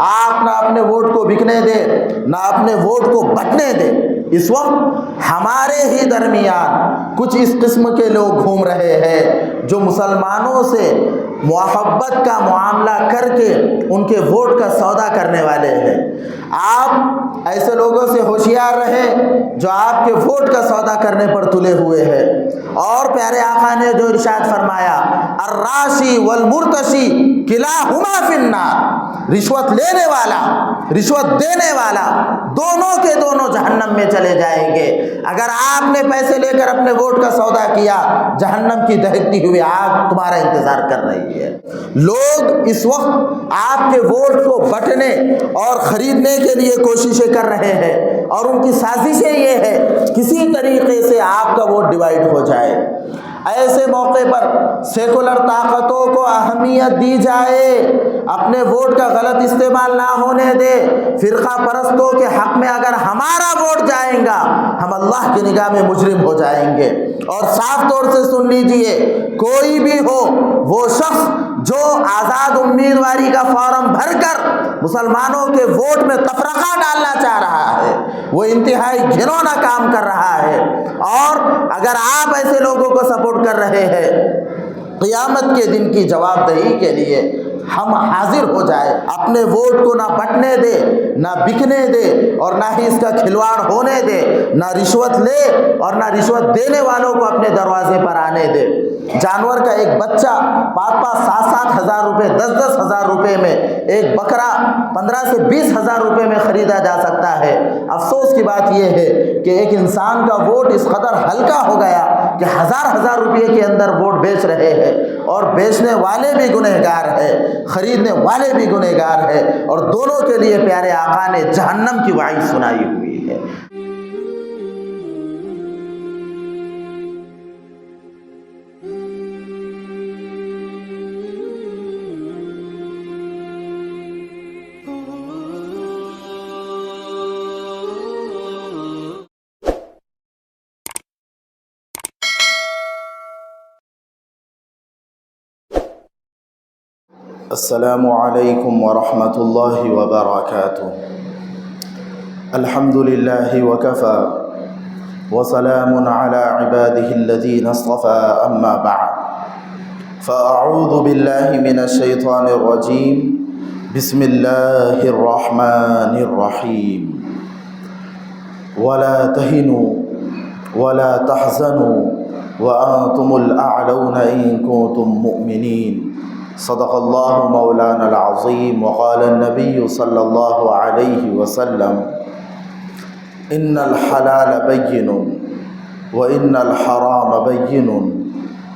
آپ نہ اپنے ووٹ کو بکنے دے نہ اپنے ووٹ کو بٹنے دے۔ اس وقت ہمارے ہی درمیان کچھ اس قسم کے لوگ گھوم رہے ہیں جو مسلمانوں سے محبت کا معاملہ کر کے ان کے ووٹ کا سودا کرنے والے ہیں۔ آپ ایسے لوگوں سے ہوشیار رہیں جو آپ کے ووٹ کا سودا کرنے پر تلے ہوئے ہیں۔ اور پیارے آقا نے جو ارشاد فرمایا، الراشی والمرتشی کلاہما فی النار، رشوت لینے والا رشوت دینے والا دونوں کے دونوں جہنم میں چلے جائیں گے۔ اگر آپ نے پیسے لے کر اپنے ووٹ کا سودا کیا، جہنم کی دہکتی ہوئی آگ تمہارا انتظار کر رہی ہے۔ لوگ اس وقت آپ کے ووٹ کو بٹنے اور خریدنے کے لیے کوششیں کر رہے ہیں، اور ان کی سازشیں یہ ہے کسی طریقے سے آپ کا ووٹ ڈیوائیڈ ہو جائے۔ ایسے موقع پر سیکولر طاقتوں کو اہمیت دی جائے، اپنے ووٹ کا غلط استعمال نہ ہونے دے۔ فرقہ پرستوں کے حق میں اگر ہمارا ووٹ جائیں گا، ہم اللہ کی نگاہ میں مجرم ہو جائیں گے۔ اور صاف طور سے سن لیجئے، کوئی بھی ہو وہ شخص جو آزاد امیدواری کا فارم بھر کر مسلمانوں کے ووٹ میں تفرقہ ڈالنا چاہ رہا ہے، وہ انتہائی گھنونا کام کر رہا ہے۔ اور اگر آپ ایسے لوگوں کو سپورٹ کر رہے ہیں، قیامت کے دن کی جواب دہی کے لیے ہم حاضر ہو جائے۔ اپنے ووٹ کو نہ بٹنے دے، نہ بکنے دے، اور نہ ہی اس کا کھلواڑ ہونے دے، نہ رشوت لے اور نہ رشوت دینے والوں کو اپنے دروازے پر آنے دے۔ جانور کا ایک بچہ 5-7 ہزار روپے، 10 ہزار روپے میں، ایک بکرا 15 سے 20 ہزار روپے میں خریدا جا سکتا ہے۔ افسوس کی بات یہ ہے کہ ایک انسان کا ووٹ اس قدر ہلکا ہو گیا کہ ہزار روپے کے اندر ووٹ بیچ رہے ہیں، اور بیچنے والے بھی گنہگار ہیں، خریدنے والے بھی گنہگار ہیں، اور دونوں کے لیے پیارے آقا نے جہنم کی وعید سنائی ہوئی ہے۔ السلام علیکم ورحمۃ اللہ وبرکاتہ۔ الحمد للہ وکفی وسلام علی عبادہ الذین اصطفی، اما بعد فاعوذ باللہ من الشیطان الرجیم، بسم اللہ الرحمن الرحیم۔ ولا تہنوا ولا تحزنوا وانتم الاعلون ان کنتم مؤمنین۔ صدق اللہ مولانا العظیم۔ وقال النبی صلی اللہ علیہ وسلم، ان الحلال بین وان الحرام بین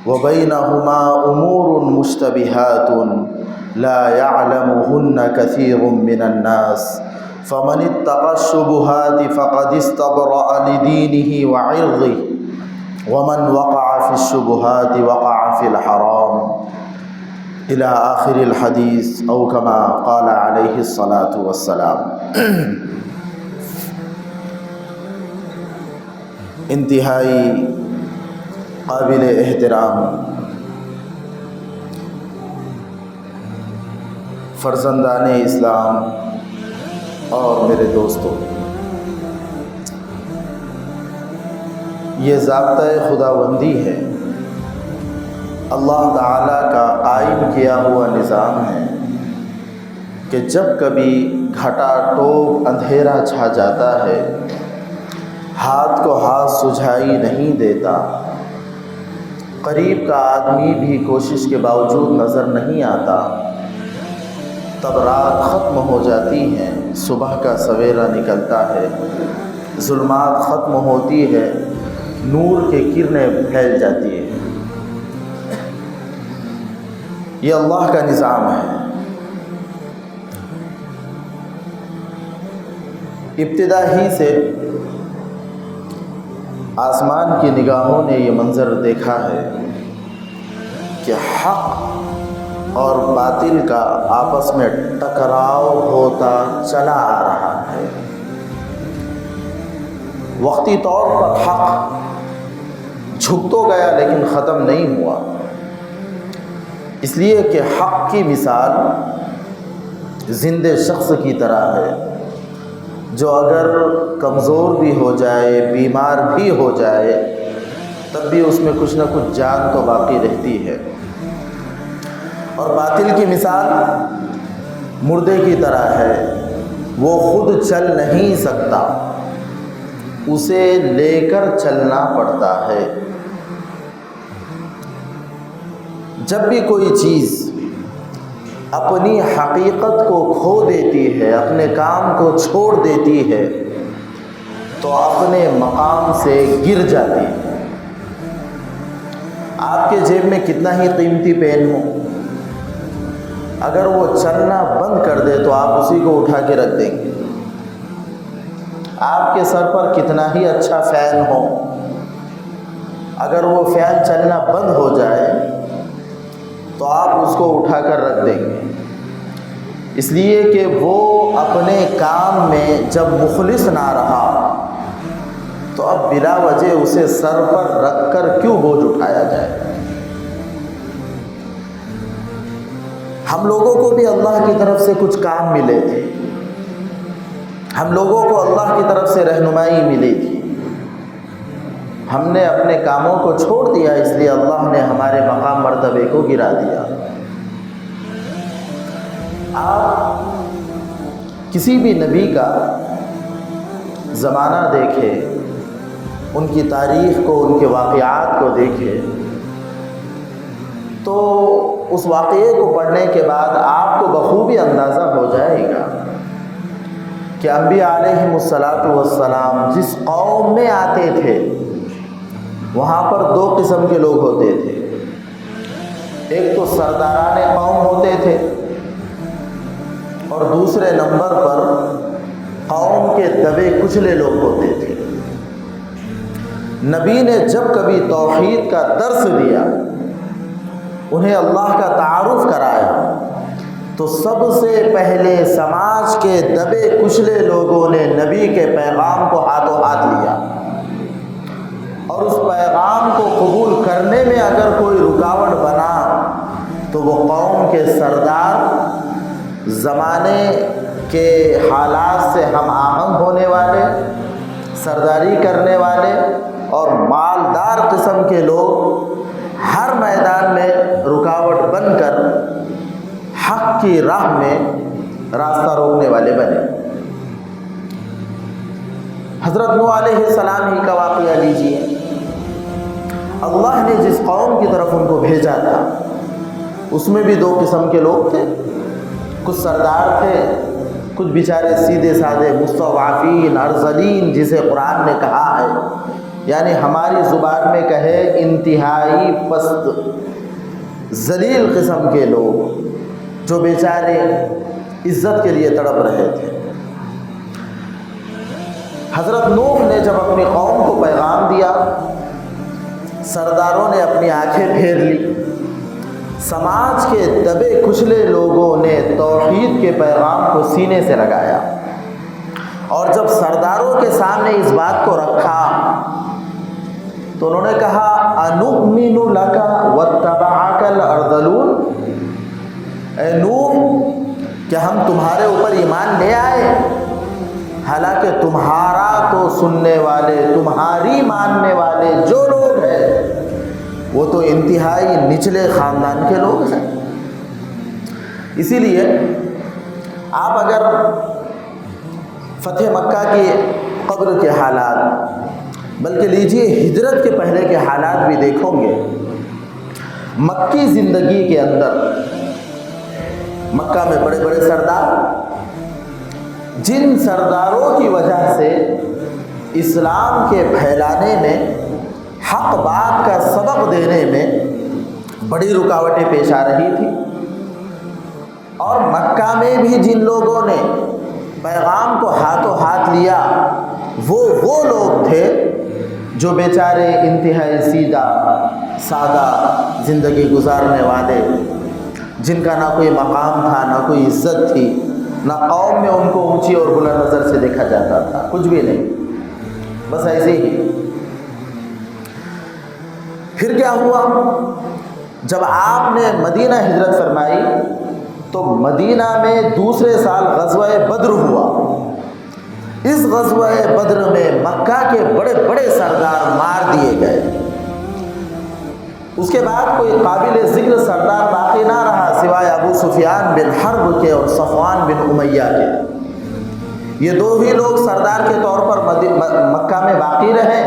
وبینہما امور مشتبہات لا يعلمہن کثیر من الناس، فمن اتقى الشبہات فقد استبرأ لدینہ وعرضہ، ومن وقع في الشبہات وقع في الحرام، الى آخر الحدیث، او کما قال علیہ الصلاۃ والسلام۔ انتہائی قابل احترام فرزندان اسلام اور میرے دوستوں، یہ ضابطۂ خداوندی ہے، اللہ تعالیٰ کا قائم کیا ہوا نظام ہے کہ جب کبھی گھٹا ٹوپ اندھیرا چھا جاتا ہے، ہاتھ کو ہاتھ سجھائی نہیں دیتا، قریب کا آدمی بھی کوشش کے باوجود نظر نہیں آتا، تب رات ختم ہو جاتی ہے، صبح کا سویرا نکلتا ہے، ظلمات ختم ہوتی ہے، نور کی کرنیں پھیل جاتی ہے۔ یہ اللہ کا نظام ہے۔ ابتدا ہی سے آسمان کی نگاہوں نے یہ منظر دیکھا ہے کہ حق اور باطل کا آپس میں ٹکراؤ ہوتا چلا آ رہا ہے۔ وقتی طور پر حق جھک تو گیا لیکن ختم نہیں ہوا، اس لیے کہ حق کی مثال زندہ شخص کی طرح ہے جو اگر کمزور بھی ہو جائے، بیمار بھی ہو جائے، تب بھی اس میں کچھ نہ کچھ جان تو باقی رہتی ہے۔ اور باطل کی مثال مردے کی طرح ہے، وہ خود چل نہیں سکتا، اسے لے کر چلنا پڑتا ہے۔ جب بھی کوئی چیز اپنی حقیقت کو کھو دیتی ہے، اپنے کام کو چھوڑ دیتی ہے، تو اپنے مقام سے گر جاتی ہے۔ آپ کے جیب میں کتنا ہی قیمتی پین ہو، اگر وہ چلنا بند کر دے تو آپ اسی کو اٹھا کے رکھ دیں گے۔ آپ کے سر پر کتنا ہی اچھا فین ہو، اگر وہ فین چلنا بند ہو جائے تو آپ اس کو اٹھا کر رکھ دیں گے، اس لیے کہ وہ اپنے کام میں جب مخلص نہ رہا تو اب بلا وجہ اسے سر پر رکھ کر کیوں بوجھ اٹھایا جائے۔ ہم لوگوں کو بھی اللہ کی طرف سے کچھ کام ملے تھے، ہم لوگوں کو اللہ کی طرف سے رہنمائی ملی تھی، ہم نے اپنے کاموں کو چھوڑ دیا، اس لیے اللہ نے ہمارے مقام مرتبے کو گرا دیا۔ آپ کسی بھی نبی کا زمانہ دیکھیں، ان کی تاریخ کو، ان کے واقعات کو دیکھیں، تو اس واقعے کو پڑھنے کے بعد آپ کو بخوبی اندازہ ہو جائے گا کہ انبیاء علیہم السلام جس قوم میں آتے تھے وہاں پر دو قسم کے لوگ ہوتے تھے۔ ایک تو سرداران قوم ہوتے تھے، اور دوسرے نمبر پر قوم کے دبے کچلے لوگ ہوتے تھے۔ نبی نے جب کبھی توحید کا درس دیا، انہیں اللہ کا تعارف کرایا، تو سب سے پہلے سماج کے دبے کچلے لوگوں نے نبی کے پیغام کو ہاتھوں ہاتھ لیا، اور اس پیغام کو قبول کرنے میں اگر کوئی رکاوٹ بنا تو وہ قوم کے سردار، زمانے کے حالات سے ہم آہنگ ہونے والے، سرداری کرنے والے اور مالدار قسم کے لوگ ہر میدان میں رکاوٹ بن کر حق کی راہ میں راستہ روکنے والے بنے۔ حضرت نوح علیہ السلام ہی کا واقعہ لیجیے، اللہ نے جس قوم کی طرف ان کو بھیجا تھا اس میں بھی دو قسم کے لوگ تھے، کچھ سردار تھے، کچھ بیچارے سیدھے سادے مستضعفین، ارذلین جسے قرآن نے کہا ہے، یعنی ہماری زبان میں کہے انتہائی پست ذلیل قسم کے لوگ، جو بیچارے عزت کے لیے تڑپ رہے تھے۔ حضرت نوح نے جب اپنی قوم کو پیغام دیا، سرداروں نے اپنی آنکھیں پھیر لی، سماج کے دبے کچلے لوگوں نے توحید کے پیغام کو سینے سے لگایا، اور جب سرداروں کے سامنے اس بات کو رکھا تو انہوں نے کہا انؤمن لک واتبعک الارذلون، اے نوح کیا ہم تمہارے اوپر ایمان لے آئے، حالانکہ تمہارا تو سننے والے، تمہاری ماننے والے جو لوگ ہیں وہ تو انتہائی نچلے خاندان کے لوگ ہیں۔ اسی لیے آپ اگر فتح مکہ کے قبل کے حالات، بلکہ لیجیے ہجرت کے پہلے کے حالات بھی دیکھو گے، مکی زندگی کے اندر مکہ میں بڑے بڑے سردار، جن سرداروں کی وجہ سے اسلام کے پھیلانے میں، حق بات کا سبق دینے میں بڑی رکاوٹیں پیش آ رہی تھی، اور مکہ میں بھی جن لوگوں نے پیغام کو ہاتھوں ہاتھ لیا وہ لوگ تھے جو بیچارے انتہائی سیدھا سادہ زندگی گزارنے والے، جن کا نہ کوئی مقام تھا، نہ کوئی عزت تھی، نہ قوم میں ان کو اونچی اور بلند نظر سے دیکھا جاتا تھا، کچھ بھی نہیں، بس ایسے ہی۔ پھر کیا ہوا؟ جب آپ نے مدینہ ہجرت فرمائی تو مدینہ میں دوسرے سال غزوہ بدر ہوا. اس غزوہ بدر میں مکہ کے بڑے بڑے سردار مار دیے گئے. اس کے بعد کوئی قابل ذکر سردار باقی نہ رہا سوائے ابو سفیان بن حرب کے اور صفوان بن امیہ کے. یہ دو ہی لوگ سردار کے طور پر مکہ میں باقی رہے،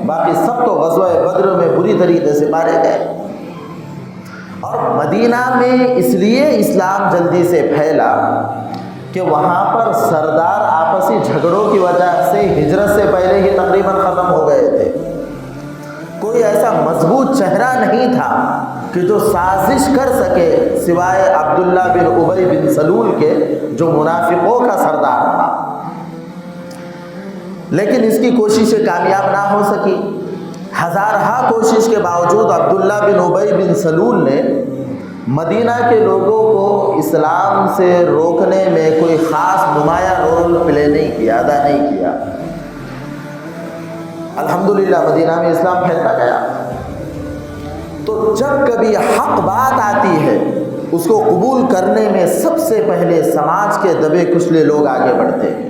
باقی سب تو غزوہ بدر میں بری طریقے سے مارے گئے. اور مدینہ میں اس لیے اسلام جلدی سے پھیلا کہ وہاں پر سردار آپسی جھگڑوں کی وجہ سے ہجرت سے پہلے ہی تقریباً ختم ہو گئے تھے. کوئی ایسا مضبوط چہرہ نہیں تھا کہ جو سازش کر سکے سوائے عبداللہ بن ابی بن سلول کے، جو منافقوں کا سردار تھا. لیکن اس کی کوششیں کامیاب نہ ہو سکی. ہزارہا کوشش کے باوجود عبداللہ بن ابی بن سلول نے مدینہ کے لوگوں کو اسلام سے روکنے میں کوئی خاص نمایاں رول پلے نہیں کیا، ادا نہیں کیا. الحمدللہ مدینہ میں اسلام پھیلتا گیا. تو جب کبھی حق بات آتی ہے اس کو قبول کرنے میں سب سے پہلے سماج کے دبے کچلے لوگ آگے بڑھتے ہیں.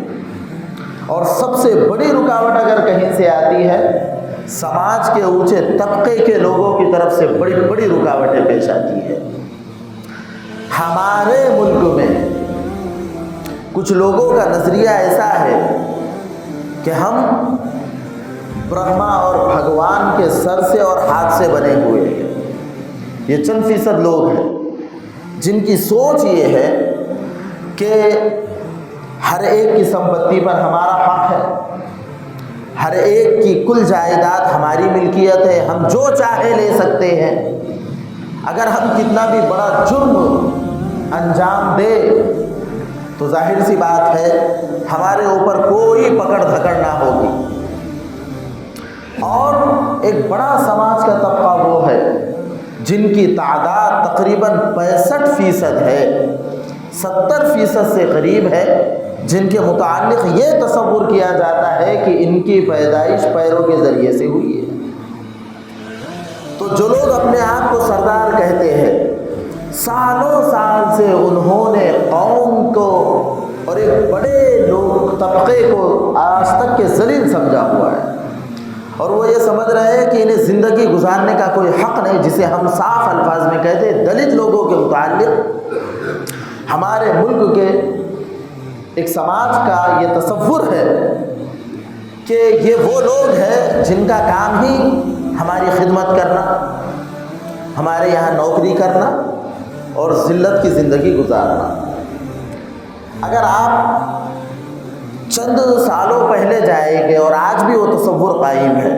اور سب سے بڑی رکاوٹ اگر کہیں سے آتی ہے سماج کے اونچے طبقے کے لوگوں کی طرف سے بڑی بڑی رکاوٹیں پیش آتی ہے. ہمارے ملک میں کچھ لوگوں کا نظریہ ایسا ہے کہ ہم برہما اور بھگوان کے سر سے اور ہاتھ سے بنے ہوئے ہیں. یہ چند فیصد لوگ ہیں جن کی سوچ یہ ہے کہ ہر ایک کی سمپتی پر ہمارا حق ہے، ہر ایک کی کل جائیداد ہماری ملکیت ہے، ہم جو چاہے لے سکتے ہیں. اگر ہم کتنا بھی بڑا جرم انجام دے تو ظاہر سی بات ہے ہمارے اوپر کوئی پکڑ دھکڑ نہ ہوگی. اور ایک بڑا سماج کا طبقہ وہ ہے جن کی تعداد تقریباً 65% ہے، 70% سے قریب ہے، جن کے متعلق یہ تصور کیا جاتا ہے کہ ان کی پیدائش پیروں کے ذریعے سے ہوئی ہے. تو جو لوگ اپنے آپ کو سردار کہتے ہیں سالوں سال سے انہوں نے قوم کو اور ایک بڑے لوگ طبقے کو آج تک کے ذلیل سمجھا ہوا ہے. اور وہ یہ سمجھ رہے ہیں کہ انہیں زندگی گزارنے کا کوئی حق نہیں، جسے ہم صاف الفاظ میں کہتے ہیں دلت لوگوں کے متعلق ہمارے ملک کے ایک سماج کا یہ تصور ہے کہ یہ وہ لوگ ہیں جن کا کام ہی ہماری خدمت کرنا، ہمارے یہاں نوکری کرنا اور ذلت کی زندگی گزارنا. اگر آپ چند سالوں پہلے جائیں گے اور آج بھی وہ تصور قائم ہے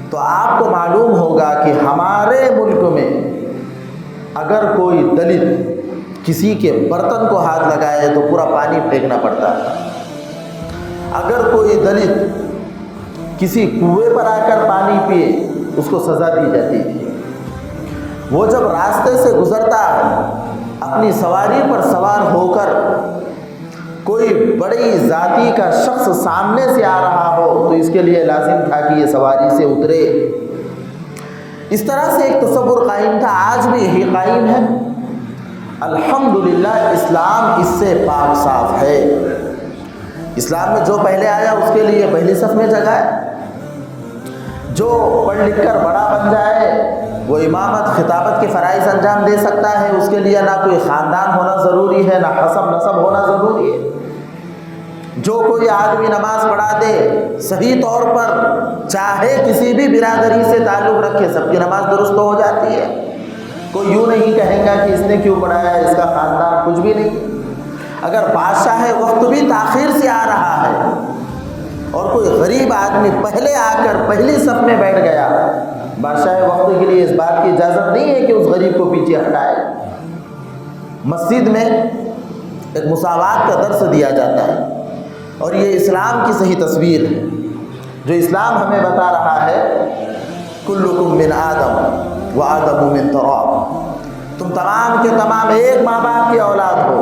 تو آپ کو معلوم ہوگا کہ ہمارے ملک میں اگر کوئی دلت کسی کے برتن کو ہاتھ لگائے تو پورا پانی پھینکنا پڑتا ہے. اگر کوئی دلت کسی کنویں پر آ کر پانی پیے اس کو سزا دی جاتی تھی. وہ جب راستے سے گزرتا اپنی سواری پر سوار ہو کر کوئی بڑی ذاتی کا شخص سامنے سے آ رہا ہو تو اس کے لیے لازم تھا کہ یہ سواری سے اترے. اس طرح سے ایک تصور قائم تھا، آج بھی یہی قائم ہے. الحمدللہ اسلام اس سے پاک صاف ہے. اسلام میں جو پہلے آیا اس کے لیے پہلی صف میں جگہ ہے. جو پڑھ لکھ کر بڑا بن جائے وہ امامت خطابت کے فرائض انجام دے سکتا ہے. اس کے لیے نہ کوئی خاندان ہونا ضروری ہے، نہ حسب نسب ہونا ضروری ہے. جو کوئی آدمی نماز پڑھا دے صحیح طور پر چاہے کسی بھی برادری سے تعلق رکھے سب کی نماز درست ہو جاتی ہے. کوئی یوں نہیں کہے گا کہ اس نے کیوں پڑھایا، اس کا خاندان کچھ بھی نہیں. اگر بادشاہ وقت بھی تاخیر سے آ رہا ہے اور کوئی غریب آدمی پہلے آ کر پہلی صف میں بیٹھ گیا، بادشاہ وقت کے لیے اس بات کی اجازت نہیں ہے کہ اس غریب کو پیچھے ہٹائے. مسجد میں ایک مساوات کا درس دیا جاتا ہے اور یہ اسلام کی صحیح تصویر ہے جو اسلام ہمیں بتا رہا ہے. کلکم من آدم و آدم من تراب. تم تمام کے تمام ایک ماں باپ کی اولاد ہو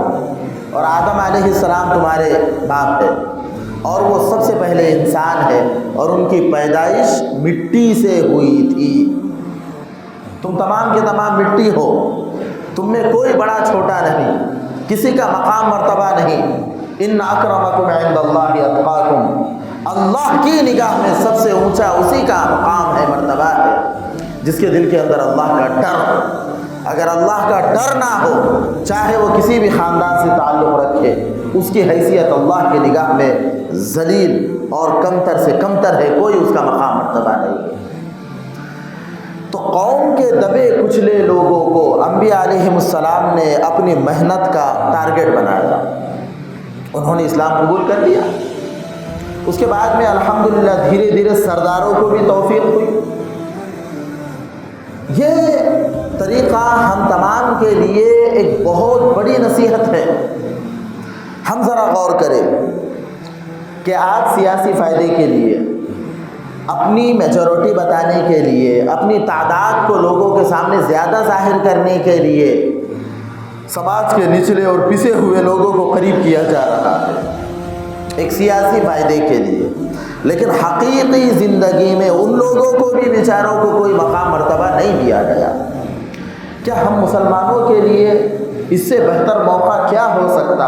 اور آدم علیہ السلام تمہارے باپ ہے اور وہ سب سے پہلے انسان ہے اور ان کی پیدائش مٹی سے ہوئی تھی. تم تمام کے تمام مٹی ہو. تم میں کوئی بڑا چھوٹا نہیں، کسی کا مقام مرتبہ نہیں۔ ان اکرمکم عند اللہ اتقاکم، اللہ کی نگاہ میں سب سے اونچا اسی کا مقام ہے، مرتبہ ہے، جس کے دل کے اندر اللہ کا ڈر۔ اگر اللہ کا ڈر نہ ہو، چاہے وہ کسی بھی خاندان سے تعلق رکھے، اس کی حیثیت اللہ کی نگاہ میں ذلیل اور کمتر سے کمتر ہے، کوئی اس کا مقام مرتبہ نہیں ہے۔ تو قوم کے دبے کچلے لوگوں کو انبیاء علیہم السلام نے اپنی محنت کا ٹارگٹ بنایا، انہوں نے اسلام قبول کر لیا۔ اس کے بعد میں الحمدللہ دھیرے دھیرے سرداروں کو بھی توفیق ہوئی۔ یہ طریقہ ہم تمام کے لیے ایک بہت بڑی نصیحت ہے۔ ہم ذرا غور کریں کہ آج سیاسی فائدے کے لیے، اپنی میجورٹی بتانے کے لیے، اپنی تعداد کو لوگوں کے سامنے زیادہ ظاہر کرنے کے لیے سماج کے نچلے اور پسے ہوئے لوگوں کو قریب کیا جا رہا ہے، ایک سیاسی فائدے کے لیے، لیکن حقیقی زندگی میں ان لوگوں کو بھی بیچاروں کو کوئی مقام مرتبہ نہیں دیا گیا۔ کیا ہم مسلمانوں کے لیے اس سے بہتر موقع کیا ہو سکتا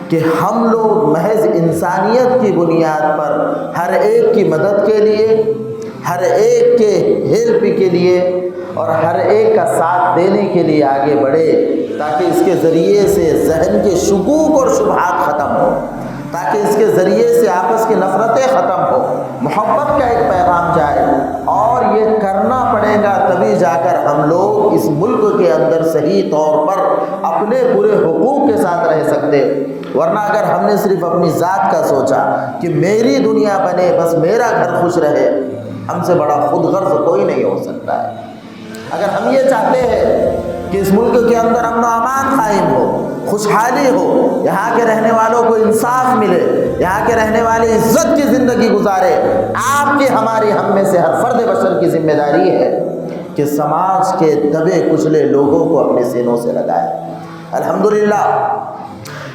کہ ہم لوگ محض انسانیت کی بنیاد پر ہر ایک کی مدد کے لیے، ہر ایک کے ہیلپ کے لیے اور ہر ایک کا ساتھ دینے کے لیے آگے بڑھے، تاکہ اس کے ذریعے سے ذہن کے شکوک اور شبہات ختم ہو، تاکہ اس کے ذریعے سے آپس کی نفرتیں ختم ہو، محبت کا ایک پیغام جائے۔ اور یہ کرنا پڑے گا تبھی جا کر ہم لوگ اس ملک کے اندر صحیح طور پر اپنے پورے حقوق کے ساتھ رہ سکتے۔ ورنہ اگر ہم نے صرف اپنی ذات کا سوچا کہ میری دنیا بنے، بس میرا گھر خوش رہے، ہم سے بڑا خود غرض کوئی نہیں ہو سکتا ہے۔ اگر ہم یہ چاہتے ہیں کہ اس ملک کے اندر امن و امان قائم ہو، خوشحالی ہو، یہاں کے رہنے والوں کو انصاف ملے، یہاں کے رہنے والے عزت کی زندگی گزارے، آپ کی ہماری ہم میں سے ہر فرد بشر کی ذمہ داری ہے کہ سماج کے دبے کچلے لوگوں کو اپنے سینوں سے لگائے۔ الحمدللہ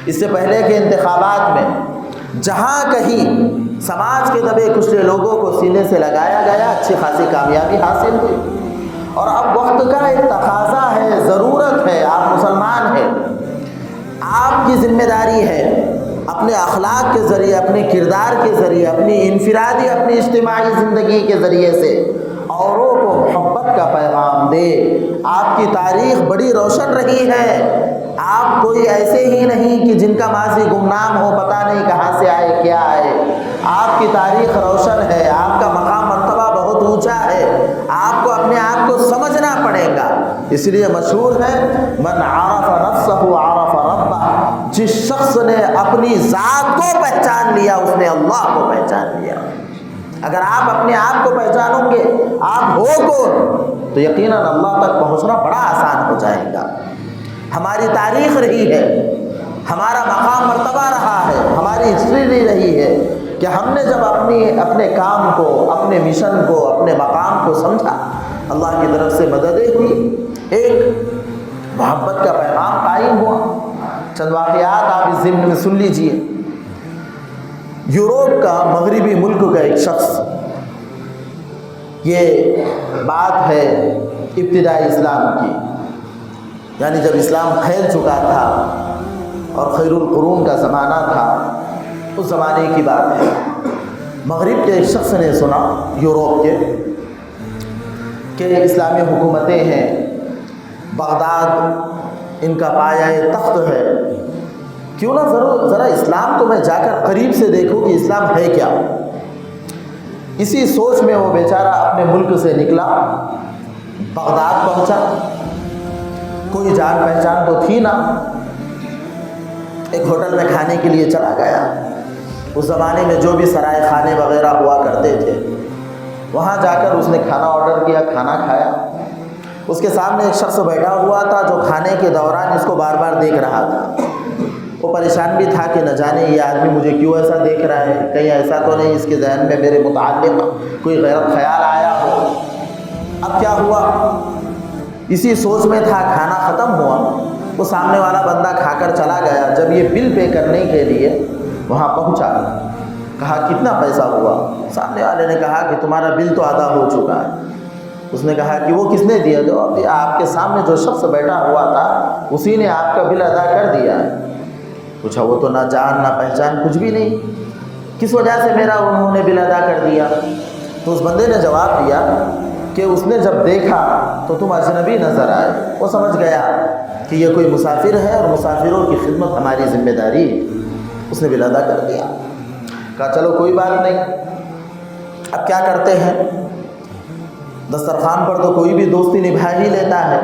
اس سے پہلے کے انتخابات میں جہاں کہیں سماج کے دبے کچلے لوگوں کو سینے سے لگایا گیا، اچھی خاصی کامیابی حاصل ہوئی۔ اور اب وقت کا ایک تقاضا ہے، ضرورت ہے، آپ مسلمان ہیں، آپ کی ذمہ داری ہے اپنے اخلاق کے ذریعے، اپنے کردار کے ذریعے، اپنی انفرادی، اپنی اجتماعی زندگی کے ذریعے سے اوروں کو محبت کا پیغام دے۔ آپ کی تاریخ بڑی روشن رہی ہے، آپ کوئی ایسے ہی نہیں کہ جن کا ماضی گمنام ہو، پتہ نہیں کہاں سے آئے کیا آئے۔ آپ کی تاریخ روشن ہے، آپ کا مقام مرتبہ بہت اونچا ہے، آپ کو اپنے آپ کو سمجھنا پڑے گا۔ اس لیے مشہور ہے من عرف نفسہ عرف ربہ، جس شخص نے اپنی ذات کو پہچان لیا اس نے اللہ کو پہچان لیا۔ اگر آپ اپنے آپ کو پہچانو گے آپ ہو کون، تو یقیناً اللہ تک پہنچنا بڑا آسان ہو جائے گا۔ ہماری تاریخ رہی ہے، ہمارا مقام مرتبہ رہا ہے، ہماری ہسٹری رہی ہے کہ ہم نے جب اپنے کام کو، اپنے مشن کو، اپنے مقام کو سمجھا، اللہ کی طرف سے مددیں ہوئی، ایک محبت کا پیغام قائم ہوا۔ چند واقعات آپ اس ضمن میں سن لیجئے۔ یوروپ کا مغربی ملک کا ایک شخص، یہ بات ہے ابتدائی اسلام کی، یعنی جب اسلام پھیل چکا تھا اور خیر القرون کا زمانہ تھا، اس زمانے کی بات ہے۔ مغرب کے ایک شخص نے سنا، یوروپ کے، کہ اسلامی حکومتیں ہیں، بغداد ان کا پایہ تخت ہے، کیوں نہ ذرا اسلام کو میں جا کر قریب سے دیکھوں کہ اسلام ہے کیا۔ اسی سوچ میں وہ بیچارہ اپنے ملک سے نکلا، بغداد پہنچا، کوئی جان پہچان تو تھی نہ، ایک ہوٹل میں کھانے کے لیے چلا گیا۔ اس زمانے میں جو بھی سرائے خانے وغیرہ ہوا کرتے تھے، وہاں جا کر اس نے کھانا آرڈر کیا، کھانا کھایا۔ اس کے سامنے ایک شخص بیٹھا ہوا تھا جو کھانے کے دوران اس کو بار بار دیکھ رہا تھا۔ وہ پریشان بھی تھا کہ نہ جانے یہ آدمی مجھے کیوں ایسا دیکھ رہا ہے، کہیں ایسا تو نہیں اس کے ذہن میں میرے متعلق کوئی غلط خیال آیا ہو۔ اب کیا ہوا، اسی سوچ میں تھا، کھانا ختم ہوا، وہ سامنے والا بندہ کھا کر چلا گیا۔ جب یہ بل پے کرنے کے لیے وہاں پہنچا، کہا کتنا پیسہ ہوا؟ سامنے والے نے کہا کہ تمہارا بل تو آدھا ہو چکا ہے۔ اس نے کہا کہ وہ کس نے دیا؟ جواب دیا آپ کے سامنے جو شخص بیٹھا ہوا تھا اسی نے آپ کا بل ادا کر دیا۔ پوچھا وہ تو نہ جان نہ پہچان کچھ بھی نہیں، کس وجہ سے میرا انہوں نے بل ادا کر دیا؟ تو اس بندے نے جواب دیا کہ اس نے جب دیکھا تو تم اجنبی نظر آئے، وہ سمجھ گیا کہ یہ کوئی مسافر ہے اور مسافروں کی خدمت ہماری ذمہ داری ہے، اس نے بل ادا کر دیا۔ کہا چلو کوئی بات نہیں، اب کیا کرتے ہیں؟ دسترخوان پر تو کوئی بھی دوستی نبھا ہی لیتا ہے،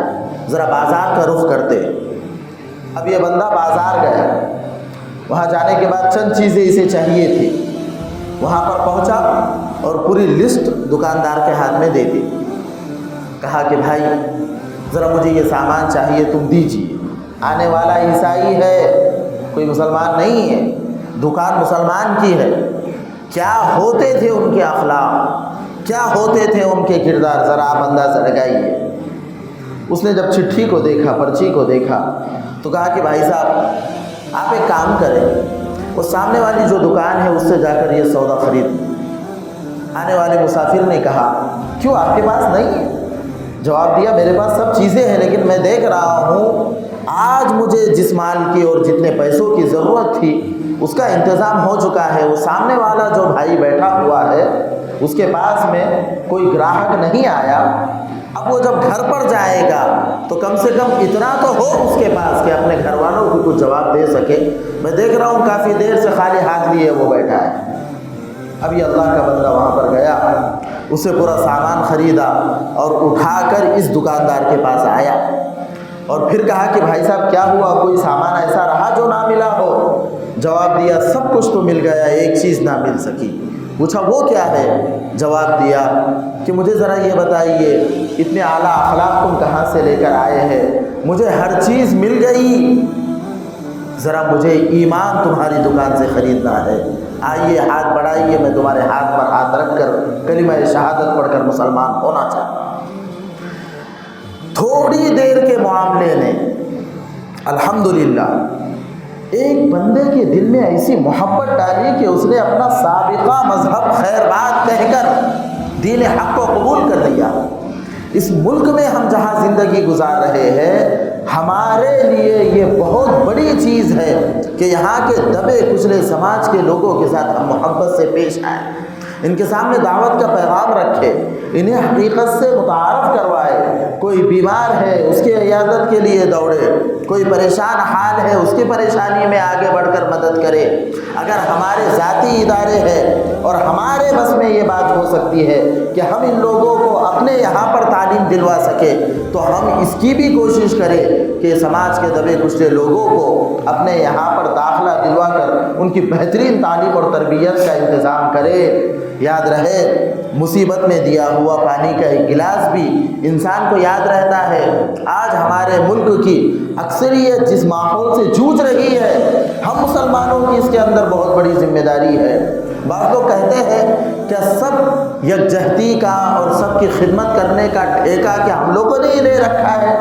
ذرا بازار کا رخ کرتے۔ اب یہ بندہ بازار گیا، وہاں جانے کے بعد چند چیزیں اسے چاہیے تھی، وہاں پر پہنچا اور پوری لسٹ دکاندار کے ہاتھ میں دے دی۔ کہا کہ بھائی ذرا مجھے یہ سامان چاہیے، تم دیجیے۔ آنے والا عیسائی ہے، کوئی مسلمان نہیں ہے، دکان مسلمان کی ہے۔ کیا ہوتے تھے ان کے اخلاق، کیا ہوتے تھے ان کے کردار، ذرا آپ اندازہ لگائیے۔ اس نے جب چٹھی کو دیکھا، پرچی کو دیکھا تو کہا کہ بھائی صاحب آپ ایک کام کریں، وہ سامنے والی جو دکان ہے اس سے جا کر یہ سودا خرید۔ آنے والے مسافر نے کہا کیوں آپ کے پاس نہیں ہے؟ جواب دیا میرے پاس سب چیزیں ہیں، لیکن میں دیکھ رہا ہوں آج مجھے جس مال کی اور جتنے پیسوں کی ضرورت تھی اس کا انتظام ہو چکا ہے۔ وہ سامنے والا جو بھائی بیٹھا ہوا ہے اس کے پاس میں کوئی گراہک نہیں آیا، اب وہ جب گھر پر جائے گا تو کم سے کم اتنا تو ہو اس کے پاس کہ اپنے گھر والوں کو کچھ جواب دے سکے۔ میں دیکھ رہا ہوں کافی دیر سے خالی ہاتھ لیے وہ بیٹھا ہے۔ اب یہ اللہ کا بندہ وہاں پر گیا، اس سے پورا سامان خریدا اور اٹھا کر اس دکاندار کے پاس آیا اور پھر کہا کہ بھائی صاحب کیا ہوا، کوئی سامان ایسا رہا جو نہ ملا ہو؟ جواب دیا سب کچھ تو مل گیا، ایک چیز نہ مل سکی۔ پوچھا وہ کیا ہے؟ جواب دیا کہ مجھے ذرا یہ بتائیے اتنے اعلیٰ اخلاق تم کہاں سے لے کر آئے ہیں؟ مجھے ہر چیز مل گئی، ذرا مجھے ایمان تمہاری دکان سے خریدنا ہے۔ آئیے ہاتھ بڑھائیے، میں تمہارے ہاتھ پر ہاتھ رکھ کر کلمہ شہادت پڑھ کر مسلمان ہونا چاہتا ہوں۔ تھوڑی دیر کے معاملے نے الحمدللہ ایک بندے کے دل میں ایسی محبت ڈالی کہ اس نے اپنا سابقہ مذہب خیر بات کہہ کر دین حق کو قبول کر لیا۔ اس ملک میں ہم جہاں زندگی گزار رہے ہیں ہمارے لیے یہ بہت بڑی چیز ہے کہ یہاں کے دبے کچلے سماج کے لوگوں کے ساتھ ہم محبت سے پیش آئیں، ان کے سامنے دعوت کا پیغام رکھے، انہیں حقیقت سے متعارف کروائے۔ کوئی بیمار ہے اس کے عیادت کے لیے دوڑے، کوئی پریشان حال ہے اس کی پریشانی میں آگے بڑھ کر مدد کرے۔ اگر ہمارے ذاتی ادارے ہیں اور ہمارے بس میں یہ بات ہو سکتی ہے کہ ہم ان لوگوں کو اپنے یہاں پر تعلیم دلوا سکے تو ہم اس کی بھی کوشش کریں کہ سماج کے دبے کچلے لوگوں کو اپنے یہاں پر داخلہ دلوا کر ان کی بہترین تعلیم اور تربیت کا انتظام کرے۔ یاد رہے مصیبت میں دیا ہوا پانی کا ایک گلاس بھی انسان کو یاد رہتا ہے۔ آج ہمارے ملک کی اکثریت جس ماحول سے جوجھ رہی ہے، ہم مسلمانوں کی اس کے اندر بہت بڑی ذمہ داری ہے۔ بعض لوگ کہتے ہیں کہ سب یکجہتی کا اور سب کی خدمت کرنے کا ٹھیکہ کہ ہم لوگوں نے ہی لے رکھا ہے،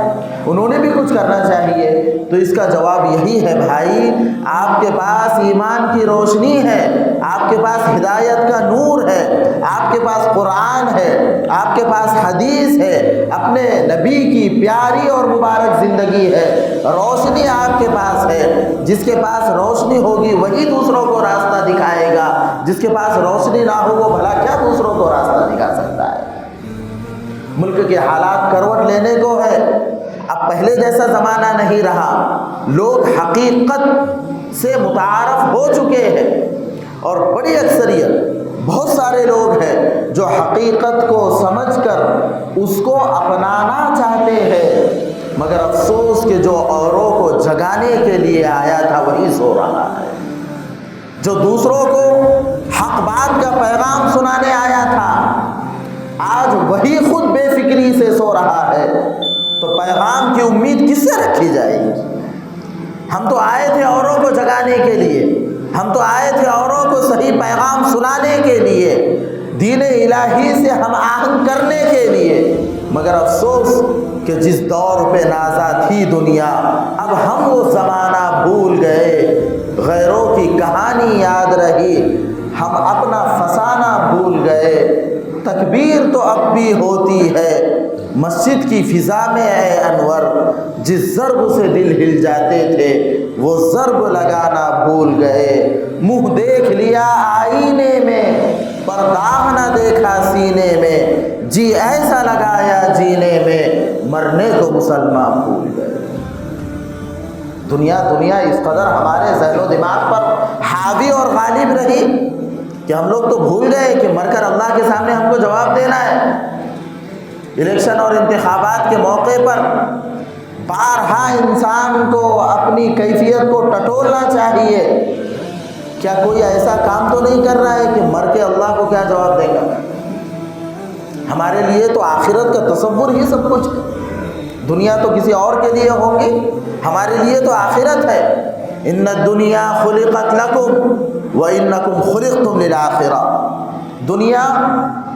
انہوں نے بھی کچھ کرنا چاہیے۔ تو اس کا جواب یہی ہے بھائی، آپ کے پاس ایمان کی روشنی ہے، آپ کے پاس ہدایت کا نور ہے، آپ کے پاس قرآن ہے، آپ کے پاس حدیث ہے، اپنے نبی کی پیاری اور مبارک زندگی ہے، روشنی آپ کے پاس ہے۔ جس کے پاس روشنی ہوگی وہی دوسروں کو راستہ دکھائے گا، جس کے پاس روشنی نہ ہو وہ بھلا کیا دوسروں کو راستہ دکھا سکتا ہے؟ ملک کے حالات کروٹ لینے کو ہے، اب پہلے جیسا زمانہ نہیں رہا، لوگ حقیقت سے متعارف ہو چکے ہیں اور بڑی اکثریت بہت سارے لوگ ہیں جو حقیقت کو سمجھ کر اس کو اپنانا چاہتے ہیں، مگر افسوس کہ جو اوروں کو جگانے کے لیے آیا تھا وہی سو رہا ہے۔ جو دوسروں کو حق بات کا پیغام سنانے آیا تھا آج وہی خود بے فکری سے سو رہا ہے، تو پیغام کی امید کس سے رکھی جائے گی؟ ہم تو آئے تھے اوروں کو جگانے کے لیے، ہم تو آئے تھے اوروں کو صحیح پیغام سنانے کے لیے، دین الہی سے ہم آہنگ کرنے کے لیے، مگر افسوس کہ جس دور پہ نازا تھی دنیا اب ہم وہ زمانہ بھول گئے، غیروں کی کہانی یاد رہی، ہم اپنا فسانہ بھول گئے۔ تکبیر تو اب بھی ہوتی ہے مسجد کی فضا میں اے انور جس ضرب سے دل ہل جاتے تھے وہ ضرب لگانا بھول گئے، منہ دیکھ لیا آئینے میں پر داغ نہ دیکھا سینے میں، جی ایسا لگایا جینے میں مرنے کو مسلمان بھول گئے۔ دنیا اس قدر ہمارے ذہن و دماغ پر حاوی اور غالب رہی کہ ہم لوگ تو بھول گئے کہ مر کر اللہ کے سامنے ہم کو جواب دینا ہے۔ الیکشن اور انتخابات کے موقع پر بارہا انسان کو اپنی کیفیت کو ٹٹولنا چاہیے، کیا کوئی ایسا کام تو نہیں کر رہا ہے کہ مر کے اللہ کو کیا جواب دے گا؟ ہمارے لیے تو آخرت کا تصور ہی سب کچھ، دنیا تو کسی اور کے لیے ہوگی، ہمارے لیے تو آخرت ہے۔ ان الدنیا خلقت لکم وانکم خلقتم للآخرہ، دنیا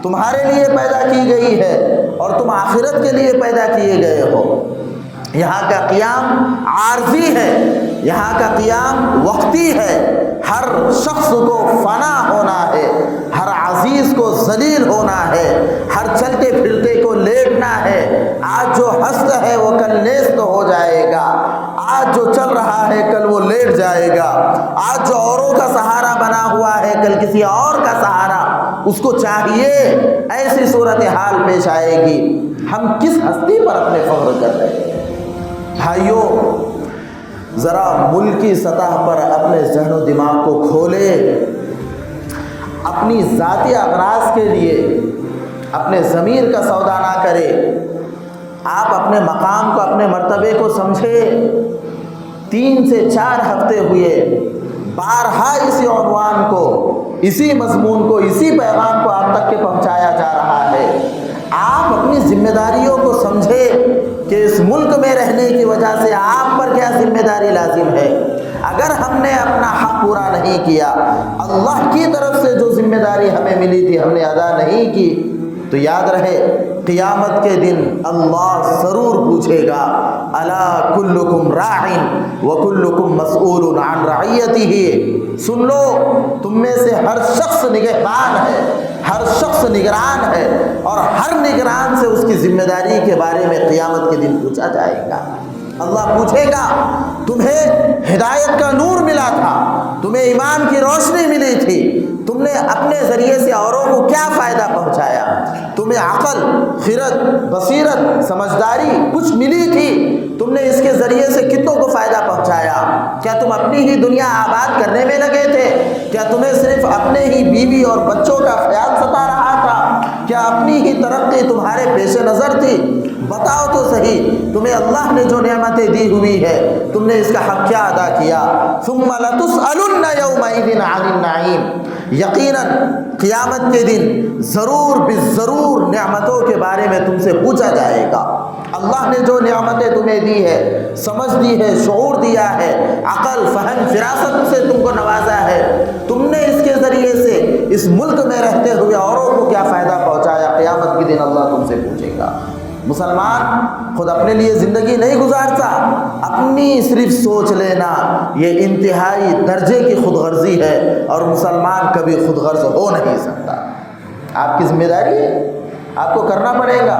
تمہارے لیے پیدا کی گئی ہے اور تم آخرت کے لیے پیدا کیے گئے ہو۔ یہاں کا قیام عارضی ہے، یہاں کا قیام وقتی ہے، ہر شخص کو فنا ہونا ہے، ہر عزیز کو ذلیل ہونا ہے، ہر چلتے پھرتے کو لیٹنا ہے۔ آج جو ہست ہے وہ کل نیست ہو جائے گا، آج جو چل رہا ہے کل وہ لیٹ جائے گا، آج جو اوروں کا سہارا بنا ہوا ہے کل کسی اور کا سہارا اس کو چاہیے۔ ایسی صورتحال پیش آئے گی، ہم کس ہستی پر اپنے فخر کر رہے ہیں؟ بھائیوں، ذرا ملکی سطح پر اپنے ذہن و دماغ کو کھولے، اپنی ذاتی اغراض کے لیے اپنے ضمیر کا سودا نہ کرے۔ آپ اپنے مقام کو، اپنے مرتبے کو سمجھے۔ 3 سے 4 ہفتے ہوئے بارہا اسی عنوان کو، اسی مضمون کو، اسی پیغام کو آپ تک کے پہنچایا جا رہا ہے۔ آپ اپنی ذمہ داریوں کو سمجھے کہ اس ملک میں رہنے کی وجہ سے آپ پر کیا ذمہ داری لازم ہے۔ اگر ہم نے اپنا حق پورا نہیں کیا، اللہ کی طرف سے جو ذمہ داری ہمیں ملی تھی ہم نے ادا نہیں کی، تو یاد رہے قیامت کے دن اللہ ضرور پوچھے گا، الا کلکم راع وکلکم مسئول عن رعیتہ۔ سن لو، تم میں سے ہر شخص نگہبان ہے، ہر شخص نگران ہے، اور ہر نگران سے اس کی ذمہ داری کے بارے میں قیامت کے دن پوچھا جائے گا۔ اللہ پوچھے گا، تمہیں ہدایت کا نور ملا تھا، تمہیں ایمان کی روشنی ملی تھی، تم نے اپنے ذریعے سے اوروں کو کیا فائدہ پہنچایا؟ تمہیں عقل، خرد، بصیرت، سمجھداری کچھ ملی تھی، تم نے اس کے ذریعے سے کتنوں کو فائدہ پہنچایا؟ کیا تم اپنی ہی دنیا آباد کرنے میں لگے تھے؟ کیا تمہیں صرف اپنے ہی بیوی اور بچوں کا خیال ستا رہا تھا؟ کیا اپنی ہی ترقی تمہارے پیش نظر تھی؟ بتاؤ تو صحیح، تمہیں اللہ نے جو نعمتیں دی ہوئی ہے تم نے اس کا حق کیا ادا کیا؟ ثم لتسألن یومئذ عن النعیم، یقیناً قیامت کے دن ضرور بالضرور نعمتوں کے بارے میں تم سے پوچھا جائے گا۔ اللہ نے جو نعمتیں تمہیں دی ہے، سمجھ دی ہے، شعور دیا ہے، عقل، فہم، فراست سے تم کو نوازا ہے، تم نے اس کے ذریعے سے اس ملک میں رہتے ہوئے اوروں کو کیا فائدہ پہنچایا؟ قیامت کے دن اللہ تم سے پوچھے گا۔ مسلمان خود اپنے لیے زندگی نہیں گزارتا، اپنی صرف سوچ لینا یہ انتہائی درجے کی خود غرضی ہے، اور مسلمان کبھی خود غرض ہو نہیں سکتا۔ آپ کی ذمہ داری ہے، آپ کو کرنا پڑے گا،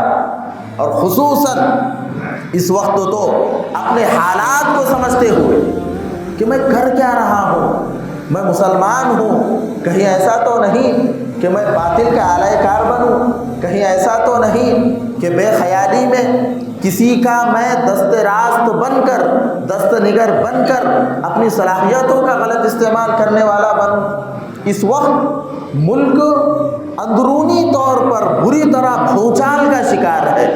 اور خصوصاً اس وقت تو اپنے حالات کو سمجھتے ہوئے کہ میں کر کیا رہا ہوں، میں مسلمان ہوں، کہیں ایسا تو نہیں کہ میں باطل کا اعلی کار بنوں، کہیں ایسا تو نہیں کہ بے خیالی میں کسی کا میں دست راست بن کر، دست نگر بن کر اپنی صلاحیتوں کا غلط استعمال کرنے والا بنوں۔ اس وقت ملک اندرونی طور پر بری طرح بھونچال کا شکار ہے۔